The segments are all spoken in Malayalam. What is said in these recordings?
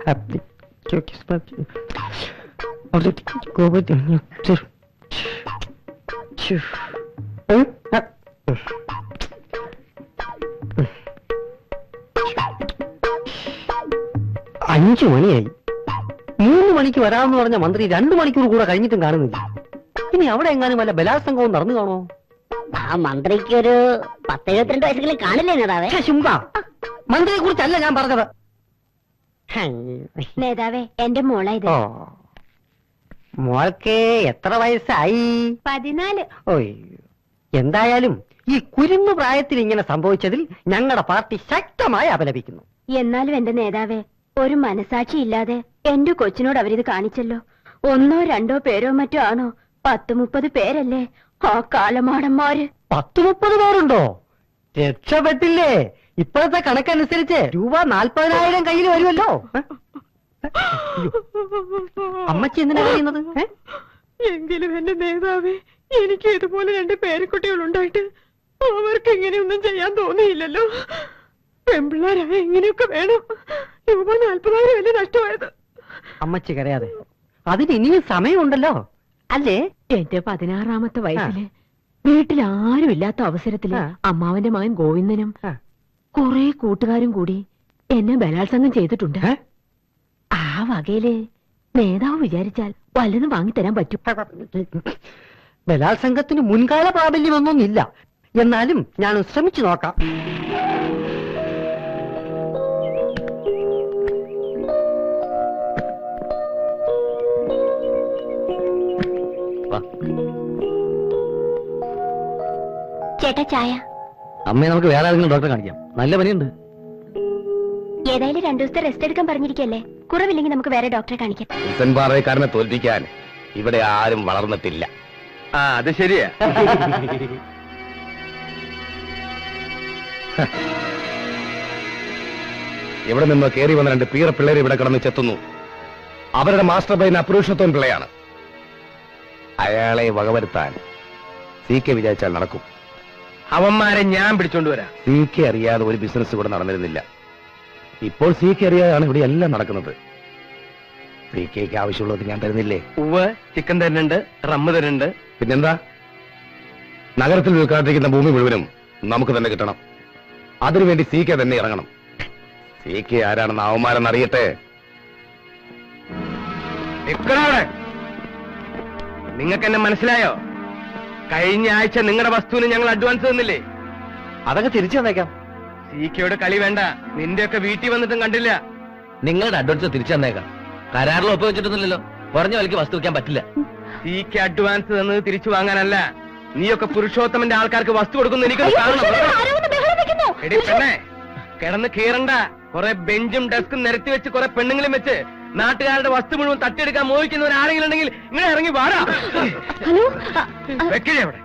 5 മണിയായി. 3 മണിക്ക് വരാമെന്ന് പറഞ്ഞ മന്ത്രി 2 മണിക്കൂർ കൂടെ കഴിഞ്ഞിട്ടും കാണുന്നില്ല. ഇനി അവിടെ എങ്ങാനും വല്ല ബലാത്സംഗവും നടന്നു കാണോ? ആ മന്ത്രിക്ക് ഒരു 10-72 വയസ്സെങ്കിലും കാണില്ലേ നേതാവേ? ശുംഭ, മന്ത്രിയെ കുറിച്ചല്ല ഞാൻ പറഞ്ഞത്. നേതാവേ, എന്റെ മോളായത്. മോൾക്ക് എത്ര വയസ്സായി? 14. ഓയ്, എന്തായാലും ഈ കുരുന്നു പ്രായത്തിൽ ഇങ്ങനെ സംഭവിച്ചതിൽ ഞങ്ങളുടെ പാർട്ടി ശക്തമായി അപലപിക്കുന്നു. എന്നാലും എന്റെ നേതാവേ, ഒരു മനസാക്ഷി ഇല്ലാതെ എന്റെ കൊച്ചിനോട് അവരിത് കാണിച്ചല്ലോ. 1 or 2 പേരോ മറ്റോ ആണോ? 10-30 പേരല്ലേ ആ കാലമാടന്മാര്. 10-30 പേരുണ്ടോ? രക്ഷപ്പെട്ടില്ലേ? ഇപ്പോഴത്തെ കണക്കനുസരിച്ച് രൂപ 40,000 കയ്യിൽ വരുമല്ലോ. അമ്മച്ചി എന്തിനാ കഴിയുന്നത്? എങ്കിലും എന്റെ നേതാവേ, എനിക്ക് ഇതുപോലെ 2 പേരക്കുട്ടികളുണ്ടായിട്ട് അവർക്ക് ഇങ്ങനെയൊന്നും ചെയ്യാൻ തോന്നിയില്ലല്ലോ. പെമ്പിള്ളാരായ ഇങ്ങനെയൊക്കെ വേണം. രൂപ 40,000 അല്ലേ നഷ്ടമായത്. അമ്മച്ചി കരയാതെ, അതിന് ഇനിയും സമയമുണ്ടല്ലോ അല്ലേ? എന്റെ 16ാമത്തെ വയസ്സില് വീട്ടിൽ ആരും ഇല്ലാത്ത അവസരത്തില് അമ്മാവന്റെ മകൻ ഗോവിന്ദനും കുറെ കൂട്ടുകാരും കൂടി എന്നെ ബലാത്സംഗം ചെയ്തിട്ടുണ്ട്. ആ വകയില് നേതാവ് വിചാരിച്ചാൽ വല്ലതും വാങ്ങിത്തരാൻ പറ്റും. ബലാത്സംഗത്തിന് മുൻകാല പ്രാബല്യമൊന്നുമില്ല. എന്നാലും ഞാൻ ശ്രമിച്ചു നോക്കാം. ചേട്ടാ ചായ. അമ്മയെ നമുക്ക് വേറെ ആരെങ്കിലും ഡോക്ടറെ കാണിക്കാം. നല്ല പനിയുണ്ട്. ഏതായാലും 2 ദിവസത്തെ റെസ്റ്റ് എടുക്കാൻ പറഞ്ഞിരിക്കല്ലേ. കുറവില്ലെങ്കിൽ നമുക്ക് വേറെ ഡോക്ടറെ കാണിക്കാം. പാറേക്കാരനെ തോൽപ്പിക്കാൻ ഇവിടെ ആരും വളർന്നിട്ടില്ല. അത് ശരിയാ. ഇവിടെ നിന്നോ കേറി വന്ന 2 പീറ പിള്ളേർ ഇവിടെ കിടന്ന് ചെത്തുന്നു. അവരുടെ മാസ്റ്റർ ബ്രെയിൻ അപുരുഷത്വം പിള്ളയാണ്. അയാളെ വകവരുത്താൻ CK വിചാരിച്ചാൽ നടക്കും. അവന്മാരെ ഞാൻ പിടിച്ചോണ്ടുവരാം. CK അറിയാതെ ഒരു ബിസിനസ് ഇവിടെ നടന്നിരുന്നില്ല. ഇപ്പോൾ CK അറിയാതാണ് ഇവിടെ എല്ലാം നടക്കുന്നത്. CKക്ക് ആവശ്യമുള്ളത് ഞാൻ തരുന്നില്ലേ? ചിക്കൻ തരുന്നുണ്ട്, റമ്മ് തരുന്നുണ്ട്. പിന്നെന്താ? നഗരത്തിൽ വിൽക്കാതിരിക്കുന്ന ഭൂമി മുഴുവനും നമുക്ക് തന്നെ കിട്ടണം. അതിനുവേണ്ടി CK തന്നെ ഇറങ്ങണം. CK ആരാണെന്ന് അവന്മാരെന്ന് അറിയട്ടെ. നിങ്ങൾക്ക് എന്നെ മനസ്സിലായോ? കഴിഞ്ഞ ആഴ്ച നിങ്ങളുടെ വസ്തുവിന് ഞങ്ങൾ അഡ്വാൻസ് തന്നില്ലേ? അതൊക്കെ തിരിച്ചു തന്നേക്കാം. CKയോട് കളി വേണ്ട. നിന്റെയൊക്കെ വീട്ടിൽ വന്നിട്ടും കണ്ടില്ല. നിങ്ങളുടെ അഡ്വാൻസ് തിരിച്ചു തന്നേക്കാം. കരാറിൽ ഒപ്പ് വെച്ചിട്ടൊന്നുമില്ലല്ലോ. പറഞ്ഞ വിലക്ക് വസ്തു വയ്ക്കാൻ പറ്റില്ല. CK അഡ്വാൻസ് തന്നത് തിരിച്ചു വാങ്ങാനല്ല. നീയൊക്കെ പുരുഷോത്തമന്റെ ആൾക്കാർക്ക് വസ്തു കൊടുക്കുന്നു. എനിക്ക് പെണ്ണേ, കിടന്ന് കീറണ്ട. കുറെ ബെഞ്ചും ഡെസ്കും നിരത്തി വെച്ച് കുറെ പെണ്ണുങ്ങളും വെച്ച് നാട്ടുകാരുടെ വസ്തു മുഴുവൻ തട്ടിയെടുക്കാൻ മോഹിക്കുന്നവർ ആരെങ്കിലും ഉണ്ടെങ്കിൽ ഇങ്ങനെ ഇറങ്ങി വാടാ. വെക്കിഴേ അവിടെ.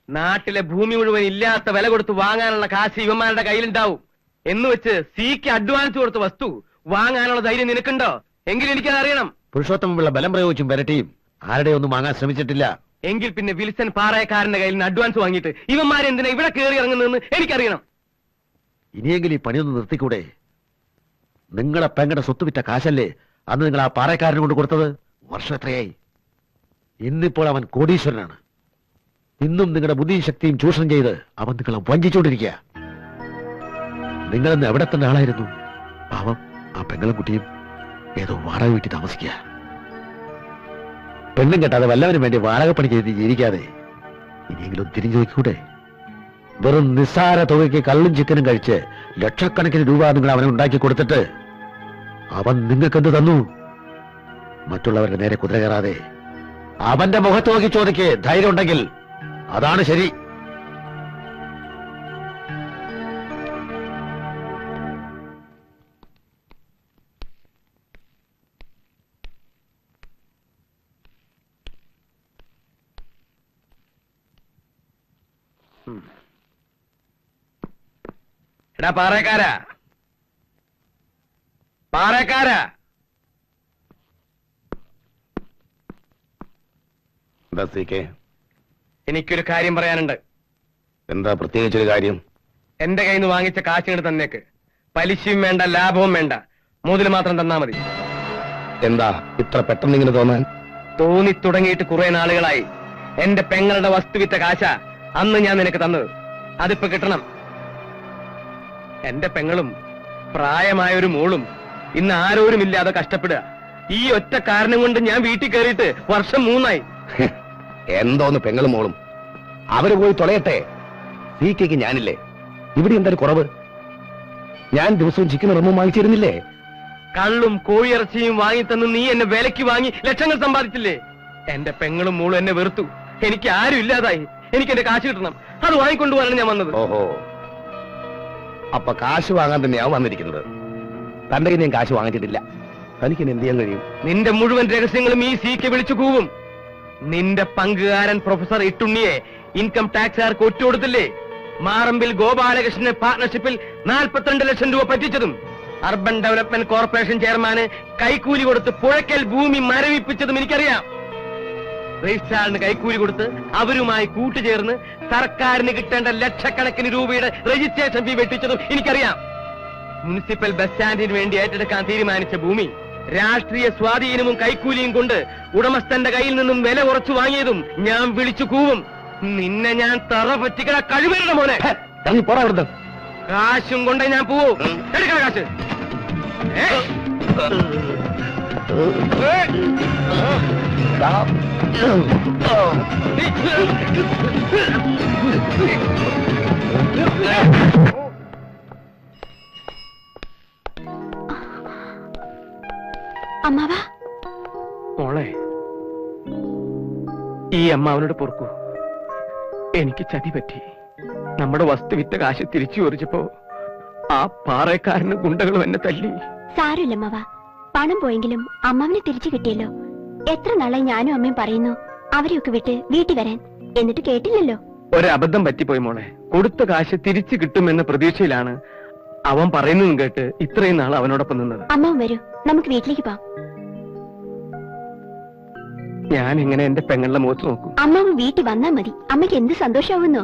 നാട്ടിലെ ഭൂമി മുഴുവൻ ഇല്ലാത്ത വില കൊടുത്ത് വാങ്ങാനുള്ള കാശ് ഇവന്മാരുടെ കയ്യിലുണ്ടാവും എന്ന് വെച്ച് CK അഡ്വാൻസ് കൊടുത്ത വസ്തു വാങ്ങാനുള്ള ധൈര്യം നിനക്കുണ്ടോ? എങ്കിൽ എനിക്കത് അറിയണം. പുരുഷോത്തമുള്ള ബലം പ്രയോഗിച്ചും വരട്ടിയും ആരുടെ ഒന്നും വാങ്ങാൻ ശ്രമിച്ചിട്ടില്ല. എങ്കിൽ പിന്നെ വിൽസൺ പാറയക്കാരന്റെ കയ്യിൽ നിന്ന് അഡ്വാൻസ് വാങ്ങിയിട്ട് ഇവന്മാരെന്തിനാ ഇവിടെ കയറി ഇറങ്ങുന്നതെന്ന് എനിക്കറിയണം. ഇനിയെങ്കിലും ഈ പണിയൊന്ന് നിർത്തിക്കൂടെ? നിങ്ങളെ പെങ്ങടെ സ്വത്ത് വിറ്റ കാശല്ലേ അന്ന് നിങ്ങൾ ആ പാറക്കാരനെ കൊണ്ട് കൊടുത്തത്? വർഷം എത്രയായി? ഇന്നിപ്പോൾ അവൻ കോടീശ്വരനാണ്. ഇന്നും നിങ്ങളുടെ ബുദ്ധിയും ശക്തിയും ചൂഷണം ചെയ്ത് അവൻ നിങ്ങളെ വഞ്ചിച്ചുകൊണ്ടിരിക്കുക. നിങ്ങളിന്ന് എവിടെ തന്നെ ആളായിരുന്നു? പാവം ആ പെങ്ങളും കുട്ടിയും ഏതോ വാടക വീട്ടിൽ താമസിക്കുക. പെണ്ണും കേട്ടാതെ വല്ലവനും വേണ്ടി വാടകപ്പണി ചെയ്ത് ജീവിക്കാതെ ഇനിയെങ്കിലും തിരിഞ്ഞു നോക്കൂടെ? വെറും നിസ്സാര തുകയ്ക്ക് കള്ളും ചിക്കനും കഴിച്ച് ലക്ഷക്കണക്കിന് രൂപ നിങ്ങൾ അവനെ ഉണ്ടാക്കി കൊടുത്തിട്ട് അവൻ നിങ്ങൾക്കെന്ത് തന്നു? മറ്റുള്ളവരുടെ നേരെ കുതിര കയറാതെ അവന്റെ മുഖത്ത് നോക്കി ചോദിക്ക്. ധൈര്യം ഉണ്ടെങ്കിൽ അതാണ് ശരി. എടാ പാറക്കാരാ, പാറക്കാരാ, എന്താ CK? എനിക്കൊരു കാര്യം പറയാനുണ്ട്. എന്താ പ്രത്യേകിച്ചൊരു കാര്യം? എന്റെ കയ്യിൽ നിന്ന് വാങ്ങിച്ച കാശിന് തന്നേക്ക്. പലിശയും വേണ്ട, ലാഭവും വേണ്ട, മുതൽ മാത്രം തന്നാ മതി. എന്താ ഇത്ര പെട്ടെന്ന് ഇങ്ങനെ തോന്നാൻ? തോന്നി തുടങ്ങിയിട്ട് കുറെ നാളുകളായി. എന്റെ പെങ്ങളുടെ വസ്തു വിറ്റ കാശ അന്ന് ഞാൻ നിനക്ക് തന്നത്. അതിപ്പോ കിട്ടണം. എന്റെ പെങ്ങളും പ്രായമായൊരു മോളും ഇന്ന് ആരോരുമില്ലാതെ കഷ്ടപ്പെടുക. ഈ ഒറ്റ കാരണം കൊണ്ട് ഞാൻ വീട്ടിൽ കയറിയിട്ട് വർഷം 3 ആയി. എന്തോന്ന് പെങ്ങളും മോളും, അവര് പോയി തൊലയട്ടെ. സീക്കയ്ക്ക് ഞാനില്ലേ? ഇവിടെ എന്തൊരു കുറവ്? ഞാൻ ദിവസവും ചിക്കൻ റമ്മും വാങ്ങിച്ചിരുന്നില്ലേ? കള്ളും കോഴിയിറച്ചിയും വാങ്ങിത്തന്ന് നീ എന്നെ വിലയ്ക്ക് വാങ്ങി ലക്ഷങ്ങൾ സമ്പാദിച്ചില്ലേ? എന്റെ പെങ്ങളും മോളും എന്നെ വെറുത്തു. എനിക്ക് ആരും ഇല്ലാതായി. എനിക്ക് എന്റെ കാശ് കിട്ടണം. അത് വാങ്ങിക്കൊണ്ടുപോകാനാണ് ഞാൻ വന്നത്. ഓഹോ, അപ്പൊ കാശ് വാങ്ങാൻ തന്നെയാവും വന്നിരിക്കുന്നത്. തന്റെ കയ്യിൽ ഞാൻ കാശ് വാങ്ങിച്ചിട്ടില്ല. തനിക്ക് എന്ത് ചെയ്യാൻ കഴിയും? നിന്റെ മുഴുവൻ രഹസ്യങ്ങളും ഈ സീക്ക് വിളിച്ചു കൂവും. നിന്റെ പങ്കുകാരൻ പ്രൊഫസർ ഇട്ടുണ്ണിയെ ഇൻകം ടാക്സുകാർക്ക് ഒറ്റുകൊടുത്തില്ലേ? മാറമ്പിൽ ഗോപാലകൃഷ്ണന്റെ പാർട്ണർഷിപ്പിൽ 42 ലക്ഷം രൂപ പറ്റിച്ചതും അർബൻ ഡെവലപ്മെന്റ് കോർപ്പറേഷൻ ചെയർമാന് കൈക്കൂലി കൊടുത്ത് പുഴയ്ക്കൽ ഭൂമി മരവിപ്പിച്ചതും എനിക്കറിയാം. രജിസ്ട്രാറിന് കൈക്കൂലി കൊടുത്ത് അവരുമായി കൂട്ടുചേർന്ന് സർക്കാരിന് കിട്ടേണ്ട ലക്ഷക്കണക്കിന് രൂപയുടെ രജിസ്ട്രേഷൻ ഫീ വെട്ടിച്ചതും എനിക്കറിയാം. മുനിസിപ്പൽ ബസ് സ്റ്റാൻഡിന് വേണ്ടി ഏറ്റെടുക്കാൻ തീരുമാനിച്ച ഭൂമി രാഷ്ട്രീയ സ്വാധീനവും കൈക്കൂലിയും കൊണ്ട് ഉടമസ്ഥന്റെ കയ്യിൽ നിന്നും വില കുറച്ചു വാങ്ങിയതും ഞാൻ വിളിച്ചു കൂവും. നിന്നെ ഞാൻ തറ പറ്റിക്കണ കഴിവരുടെ മോനെ. പോടാ അവിടുന്ന്. കാശും കൊണ്ടേ ഞാൻ പോവും. എടുക്കണ കാശ്. അമ്മാവാ, മോളെ, ഈ അമ്മാവനോട് പൊറുക്കൂ. എനിക്ക് ചതി പറ്റി. നമ്മുടെ വസ്തു വിറ്റ കാശ് തിരിച്ചു ചോദിച്ചപ്പോ ആ പാറക്കാരന് ഗുണ്ടകളും എന്നെ തല്ലി. സാരമില്ല അമ്മാവാ, പണം പോയെങ്കിലും അമ്മാവനെ തിരിച്ചു കിട്ടിയല്ലോ. എത്ര നാളായി ഞാനും അമ്മയും പറയുന്നു അവരെയൊക്കെ വിട്ട് വീട്ടിൽ വരാൻ, എന്നിട്ട് കേട്ടില്ലല്ലോ. ഒരബദ്ധം പറ്റിപ്പോയി മോളെ. കൊടുത്ത കാശ് തിരിച്ചു കിട്ടുമെന്ന പ്രതീക്ഷയിലാണ് അവൻ പറയുന്നതും കേട്ട് ഇത്രയും നാൾ അവനോടൊപ്പം നിന്നത്. അമ്മാവൻ വരൂ, നമുക്ക് വീട്ടിലേക്ക് പോവാം. ഞാൻ ഇങ്ങനെ എന്റെ പെങ്ങളുടെ മുഖത്ത് നോക്കൂ. അമ്മാവൻ വീട്ടിൽ വന്നാ മതി. അമ്മയ്ക്ക് എന്ത് സന്തോഷാവുന്നോ.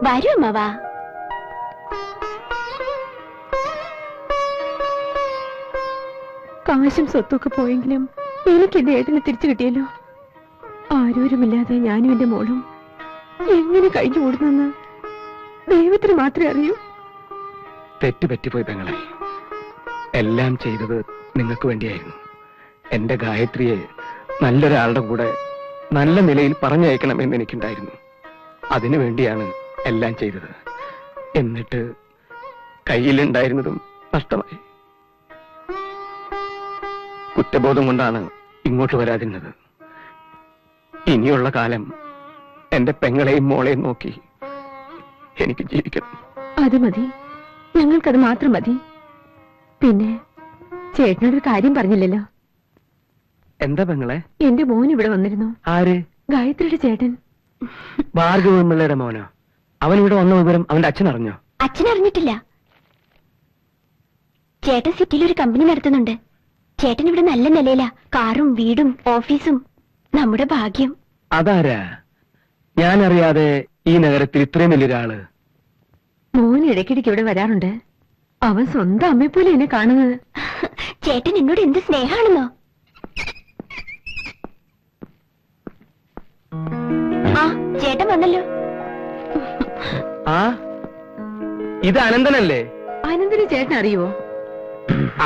വരൂ അമ്മാവാ. കാശും സ്വത്തൊക്കെ പോയെങ്കിലും എനിക്ക് എന്റെ ഏട്ടനെ തിരിച്ചു കിട്ടിയല്ലോ. ആരോരുമില്ലാതെ ഞാനും എന്റെ മോളും എങ്ങനെ കഴിഞ്ഞു കൂടുന്നെന്ന് ദൈവത്തിന് മാത്രമേ അറിയൂ. തെറ്റ് പറ്റിപ്പോയി പെങ്ങളെ. എല്ലാം ചെയ്തത് നിങ്ങൾക്ക് വേണ്ടിയായിരുന്നു. എന്റെ ഗായത്രിയെ നല്ലൊരാളുടെ കൂടെ നല്ല നിലയിൽ പറഞ്ഞയക്കണമെന്ന് എനിക്കുണ്ടായിരുന്നു. അതിനു വേണ്ടിയാണ് എല്ലാം ചെയ്തത്. എന്നിട്ട് കയ്യിലുണ്ടായിരുന്നതും നഷ്ടമായി. കുറ്റബോധം കൊണ്ടാണ് ഇങ്ങോട്ട് വരാതിരുന്നത്. ഇനിയുള്ള കാലം എന്റെ പെങ്ങളെയും മോളെയും നോക്കി എനിക്ക് ജീവിക്കണം. അത് മതി, ഞങ്ങൾക്കത് മാത്രം മതി. പിന്നെ ചേട്ടനോടൊരു കാര്യം പറഞ്ഞില്ലല്ലോ. എന്താ പെങ്ങളെ? എന്റെ മോൻ ഇവിടെ വന്നിരുന്നു. ആര്? ഗായത്രിയുടെ ചേട്ടൻ. ഭാർഗവപിള്ളയുടെ മോനോ? അവൻ ഇവിടെ വന്ന വിവരം അവന്റെ അച്ഛൻ അറിഞ്ഞോ? അച്ഛൻ അറിഞ്ഞിട്ടില്ല. ചേട്ടൻ സിറ്റിയിൽ ഒരു കമ്പനി നടത്തുന്നുണ്ട്. ചേട്ടൻ ഇവിടെ നല്ല നിലയിലാ. കാറും വീടും ഓഫീസും. നമ്മുടെ ഭാഗ്യം. അതാരാ? ഞാൻ അറിയാതെ ഈ നഗരത്തിൽ ഇത്രയും വലിയൊരാള്. മോൻ ഇടയ്ക്കിടയ്ക്ക് ഇവിടെ വരാറുണ്ട്. അവൻ സ്വന്തം അമ്മയെ പോലെ എന്നെ കാണുന്നത്. ചേട്ടൻ എന്നോട് എന്ത് സ്നേഹാണെന്നോ. ആ ചേട്ടൻ വന്നല്ലോ. ആ, ഇത് അനന്തനല്ലേ? അനന്തന് ചേട്ടൻ അറിയുവോ?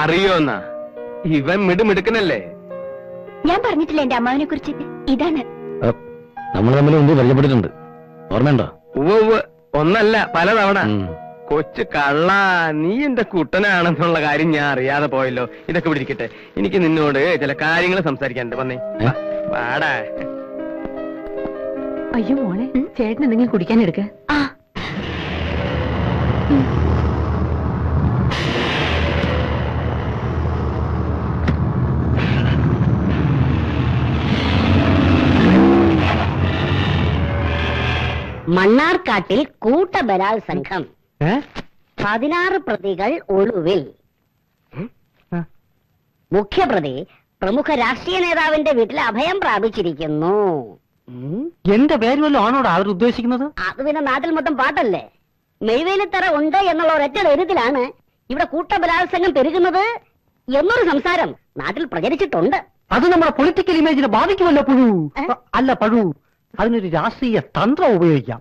അറിയോന്നാ? ഇവൻ മിടുമിടുക്കനല്ലേ? ഞാൻ പറഞ്ഞിട്ടില്ല എന്റെ അമ്മാവിനെ കുറിച്ച്. ഇതാണ്. നമ്മൾ തമ്മിൽ മുമ്പ് പരിചയപ്പെട്ടിട്ടുണ്ട്, ഓർമ്മയുണ്ടോ? ഉവ്വ്, ഒന്നല്ല പലതവണ. കൊച്ചു കള്ള, നീ എന്റെ കുട്ടനാണെന്നുള്ള കാര്യം ഞാൻ അറിയാതെ പോയല്ലോ. ഇതൊക്കെ പിടിക്കട്ടെ, എനിക്ക് നിന്നോട് ചില കാര്യങ്ങൾ സംസാരിക്കാനുണ്ട്. വന്നേ, വാടാ. അയ്യോ മോളെ, ചേട്ടൻ എന്തെങ്കിലും കുടിക്കാൻ എടുക്ക. ആ മണ്ണാർക്കാട്ടിൽ കൂട്ടബലാത്സംഗം. 16 പ്രതികൾ ഒളിവിൽ. മുഖ്യപ്രതി പ്രമുഖ രാഷ്ട്രീയ നേതാവിന്റെ വീട്ടിൽ അഭയം പ്രാപിച്ചിരിക്കുന്നു. എന്റെ പേര് വല്ലതും ആണോടാ അവർ ഉദ്ദേശിക്കുന്നത്? അത് പിന്നെ നാട്ടിൽ മൊത്തം പാട്ടല്ലേ. മെയ്വേലിത്തറ ഉണ്ട് എന്നുള്ള ഒരൊറ്റ ധൈര്യത്തിലാണ് ഇവിടെ കൂട്ടബലാത്സംഗം പെരുകുന്നത് എന്നൊരു സംസാരം നാട്ടിൽ പ്രചരിച്ചിട്ടുണ്ട്. അത് നമ്മുടെ പൊളിറ്റിക്കൽ ഇമേജിനെ ബാധിക്കുമല്ലോ പുഴു. അല്ല പഴു, അതിനൊരു രാഷ്ട്രീയ തന്ത്രം ഉപയോഗിക്കാം.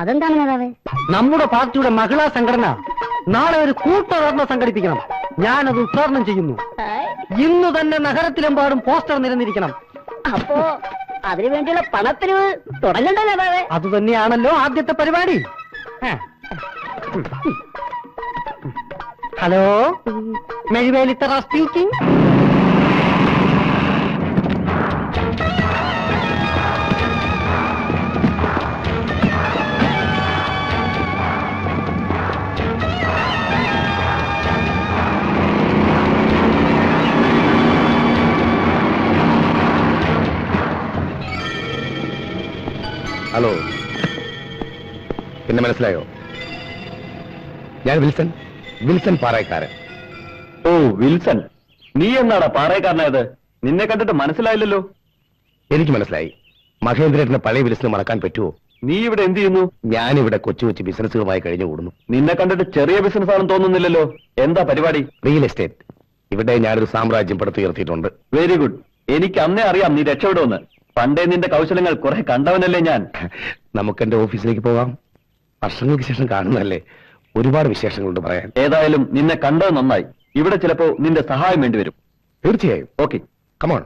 അതെന്താണ് നേതാവേ? നമ്മുടെ പാർട്ടിയുടെ മഹിളാ സംഘടന നാളെ ഒരു കൂട്ടോർമ്മ സംഘടിപ്പിക്കണം. ഞാനത് ഉദ്ഘാടനം ചെയ്യുന്നു. ഇന്ന് തന്നെ നഗരത്തിലെമ്പാടും പോസ്റ്റർ നിരന്നിരിക്കണം. അപ്പോ അതിനുവേണ്ടിയുള്ള പണത്തിന് തുടങ്ങണ്ടേ നേതാവേ? അത് തന്നെയാണല്ലോ ആദ്യത്തെ പരിപാടി. Hello, Mezhuvelithara speaking. ഹലോ, പിന്നെ മനസ്സിലായോ? ഞാൻ വിൽസൺ, വിൽസൺ പാറയക്കാരൻ. ഓ വിൽസൺ, നീ എന്നാടാ പാറയക്കാരനായത്? നിന്നെ കണ്ടിട്ട് മനസ്സിലായില്ലല്ലോ. എനിക്ക് മനസ്സിലായി. മഹേന്ദ്രേട്ടന്റെ പഴയ വിൽസന് മറക്കാൻ പറ്റുമോ? നീ ഇവിടെ എന്ത് ചെയ്യുന്നു? ഞാനിവിടെ കൊച്ചു കൊച്ചു ബിസിനസ്സുകളുമായി കഴിഞ്ഞുകൂടുന്നു. നിന്നെ കണ്ടിട്ട് ചെറിയ ബിസിനസ് ആണെന്ന് തോന്നുന്നില്ലല്ലോ. എന്താ പരിപാടി? Real estate. ഇവിടെ ഞാനൊരു സാമ്രാജ്യം പടുത്തുയർത്തിയിട്ടുണ്ട്. Very good. എനിക്ക് അന്നേ അറിയാം നീ രക്ഷപ്പെടുമെന്ന്. പണ്ടേ നിന്റെ കൗശലങ്ങൾ കുറെ കണ്ടവനല്ലേ ഞാൻ. നമുക്ക് എന്റെ ഓഫീസിലേക്ക് പോകാം. വർഷങ്ങൾക്ക് ശേഷം കാണുന്നതല്ലേ, ഒരുപാട് വിശേഷങ്ങളുണ്ട് പറയാൻ. ഏതായാലും നിന്നെ കണ്ടത് നന്നായി. ഇവിടെ ചിലപ്പോ നിന്റെ സഹായം വേണ്ടിവരും. തീർച്ചയായും. Okay, come on.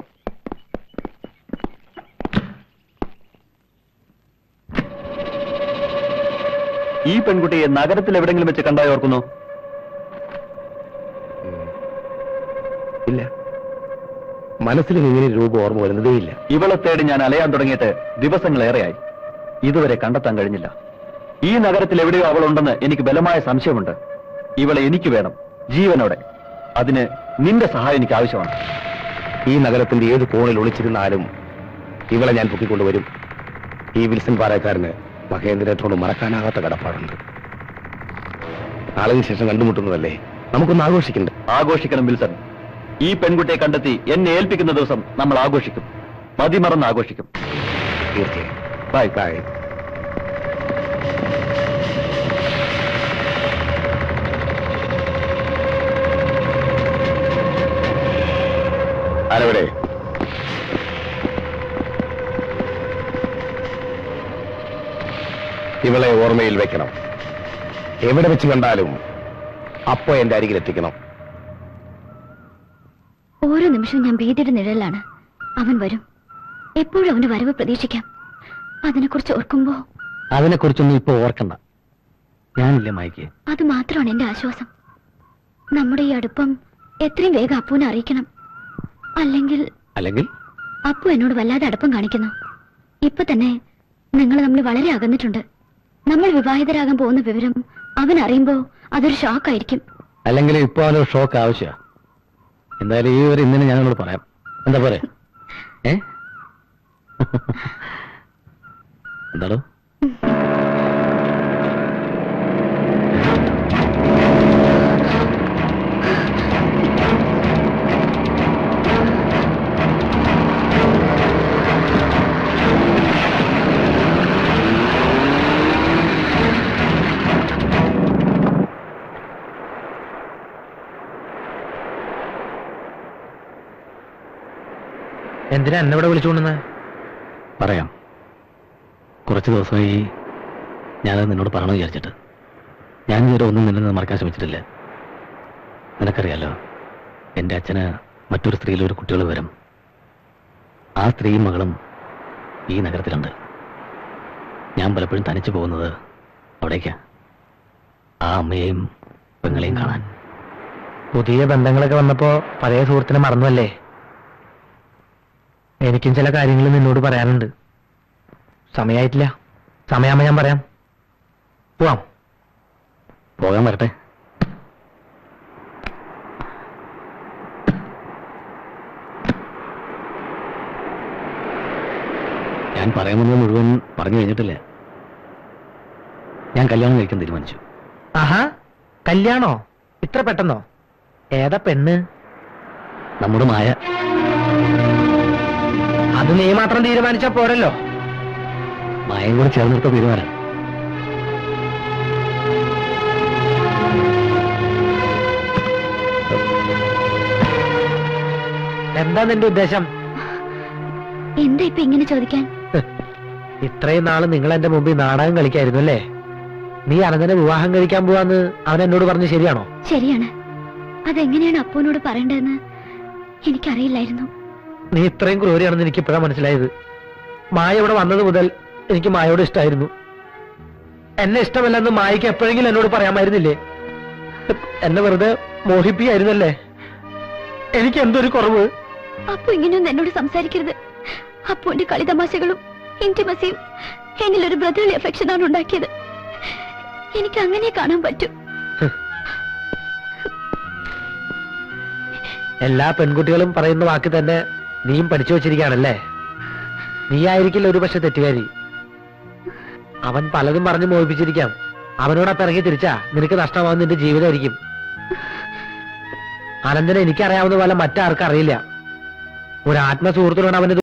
ഈ പെൺകുട്ടിയെ നഗരത്തിൽ എവിടെങ്കിലും വെച്ച് കണ്ടായി ഓർക്കുന്നു? ഇല്ല, മനസ്സിൽ ഇങ്ങനെ രൂപം ഓർമ്മ വരുന്നതേയില്ല. ഇവളെ തേടി ഞാൻ അലയാൻ തുടങ്ങിയിട്ട് ദിവസങ്ങളേറെയായി. ഇതുവരെ കണ്ടെത്താൻ കഴിഞ്ഞില്ല. ഈ നഗരത്തിൽ എവിടെയോ അവളുണ്ടെന്ന് എനിക്ക് ബലമായ സംശയമുണ്ട്. ഇവളെ എനിക്ക് വേണം, ജീവനോടെ. അതിന് നിന്റെ സഹായം എനിക്ക് ആവശ്യമാണ്. ഈ നഗരത്തിന്റെ ഏത് കോണിൽ ഒളിച്ചിരുന്നാലും ഇവളെ ഞാൻ പൊക്കിക്കൊണ്ടുവരും. ഈ വിൽസൺ പാറയക്കാരന് മഹേന്ദ്രനോട് മറക്കാനാകാത്ത കടപ്പാടുണ്ട്. നാളിന് ശേഷം കണ്ടുമുട്ടുന്നതല്ലേ, നമുക്കൊന്ന് ആഘോഷിക്കണ്ടേ? ആഘോഷിക്കണം വിൽസൺ. ഈ പെൺകുട്ടിയെ കണ്ടെത്തി എന്നെ ഏൽപ്പിക്കുന്ന ദിവസം നമ്മൾ ആഘോഷിക്കും. മതിമറന്ന് ആഘോഷിക്കും. തീർച്ചയായും. Bye bye. ആരവിടെ? ഇവളെ ഓർമ്മയിൽ വെക്കണം. എവിടെ വെച്ച് കണ്ടാലും അപ്പോ എന്റെ അരികിൽ എത്തിക്കണം. ഓരോ നിമിഷവും ഞാൻ ഭീതിയുടെ നിഴലാണ്. അവൻ വരും. എപ്പോഴും അവന്റെ വരവ് പ്രതീക്ഷിക്കാം. അതിനെക്കുറിച്ച് ഓർക്കുമ്പോ അതിനെക്കുറിച്ചൊന്നും ഇപ്പൊ ഓർക്കണ്ട. ഞാനില്ലേ മൈക്ക്. അത് മാത്രമാണ് എന്റെ ആശ്വാസം. നമ്മുടെ ഈ അടുപ്പം എത്രയും വേഗം അപ്പുവിനെ അറിയിക്കണം. അല്ലെങ്കിൽ അപ്പു എന്നോട് വല്ലാതെ അടുപ്പം കാണിക്കുന്നു. ഇപ്പൊ തന്നെ നിങ്ങൾ തമ്മിൽ വളരെ അകന്നിട്ടുണ്ട്. നമ്മൾ വിവാഹിതരാകാൻ പോകുന്ന വിവരം അവൻ അറിയുമ്പോ അതൊരു ഷോക്കായിരിക്കും. അല്ലെങ്കിൽ ഇപ്പൊ അവനൊരു ഷോക്ക് ആവശ്യമാണ്. എന്തായാലും ഈ ഒരു ഇന്നലെ ഞാനോട് പറയാം. എന്താ പോരെ? എന്താണോ? എന്തിനാ എന്നെ ഇവിടെ വിളിച്ചുകൊണ്ടെന്ന് പറയാം. കുറച്ച് ദിവസമായി ഞാനത് നിന്നോട് പറയണമെന്ന് വിചാരിച്ചിട്ട്. ഞാൻ ഇതുവരെ ഒന്നും നിന്നെ മറക്കാൻ ശ്രമിച്ചിട്ടില്ല. നിനക്കറിയാലോ, എൻ്റെ അച്ഛന് മറ്റൊരു സ്ത്രീയിലെ ഒരു കുട്ടികൾ വരും. ആ സ്ത്രീയും മകളും ഈ നഗരത്തിലുണ്ട്. ഞാൻ പലപ്പോഴും തനിച്ചു പോകുന്നത് അവിടേക്കാ, ആ അമ്മയെയും പെങ്ങളെയും കാണാൻ. പുതിയ ബന്ധങ്ങളൊക്കെ വന്നപ്പോ പഴയ സുഹൃത്തിനെ മറന്നുവല്ലേ? എനിക്കും ചില കാര്യങ്ങൾ നിന്നോട് പറയാനുണ്ട്. സമയമായിട്ടില്ല. സമയമാകുമ്പോ ഞാൻ പറയാം. പോകാൻ വരട്ടെ. ഞാൻ പറയാമെന്നത് മുഴുവൻ പറഞ്ഞു കഴിഞ്ഞിട്ടില്ല. ഞാൻ കല്യാണം കഴിക്കാൻ തീരുമാനിച്ചു. ആഹാ, കല്യാണോ? ഇത്ര പെട്ടെന്നോ? ഏതാ പെണ്ണ്? നമ്മുടെ മായ. അത് നീ മാത്രം തീരുമാനിച്ചാ പോരല്ലോ. മായം കൂടെ ചേർന്നെടുത്ത തീരുമാനം. എന്താ നിന്റെ ഉദ്ദേശം? എന്താ ഇപ്പൊ ഇങ്ങനെ ചോദിക്കാൻ? ഇത്രയും നാള് നിങ്ങൾ എന്റെ മുമ്പിൽ നാടകം കളിക്കായിരുന്നു അല്ലേ? നീ അനന്തനെ വിവാഹം കഴിക്കാൻ പോവാന്ന് അവൻ എന്നോട് പറഞ്ഞു, ശരിയാണോ? ശരിയാണ്. അതെങ്ങനെയാണ് അപ്പുവിനോട് പറയേണ്ടതെന്ന് എനിക്കറിയില്ലായിരുന്നു. നീ ഇത്രയും ക്രൂരിയാണെന്ന് എനിക്ക് ഇപ്പോഴാണ് മനസ്സിലായത്. മായ ഇവിടെ വന്നത് മുതൽ എനിക്ക് മായോട് ഇഷ്ടമായിരുന്നു. എന്നെ ഇഷ്ടമല്ലെന്ന് മായക്ക് എപ്പോഴെങ്കിലും എന്നോട് പറയാമായിരുന്നില്ലേ? എന്നെ വെറുതെ മോഹിപ്പിക്കായിരുന്നല്ലേ? എനിക്ക് എന്തൊരു കുറവ്? അപ്പു ഇങ്ങനെയൊന്നും എന്നോട് സംസാരിക്കരുത്. അപ്പുവിന്റെ കളിതമാശകളും ഇന്റിമസിയും എന്നിലൊരു ബ്രദർലി അഫെക്ഷനാണ് ഉണ്ടാക്കിയത്. എനിക്ക് അങ്ങനെ കാണാൻ പറ്റും. എല്ലാ പെൺകുട്ടികളും പറയുന്ന വാക്ക് തന്നെ നീയും പഠിച്ചു വച്ചിരിക്കുകയാണല്ലേ? നീ ആയിരിക്കില്ല ഒരു പക്ഷെ തെറ്റുകാരി. അവൻ പലതും പറഞ്ഞ് മോഹിപ്പിച്ചിരിക്കാം. അവനോടൊപ്പം ഇറങ്ങി തിരിച്ചാ നിനക്ക് നഷ്ടമാവുന്ന നിന്റെ ജീവിതമായിരിക്കും. അനന്തനെ എനിക്കറിയാവുന്ന പോലെ മറ്റാർക്കും അറിയില്ല. ഒരു ആത്മസുഹൃത്തിനോട് അവന്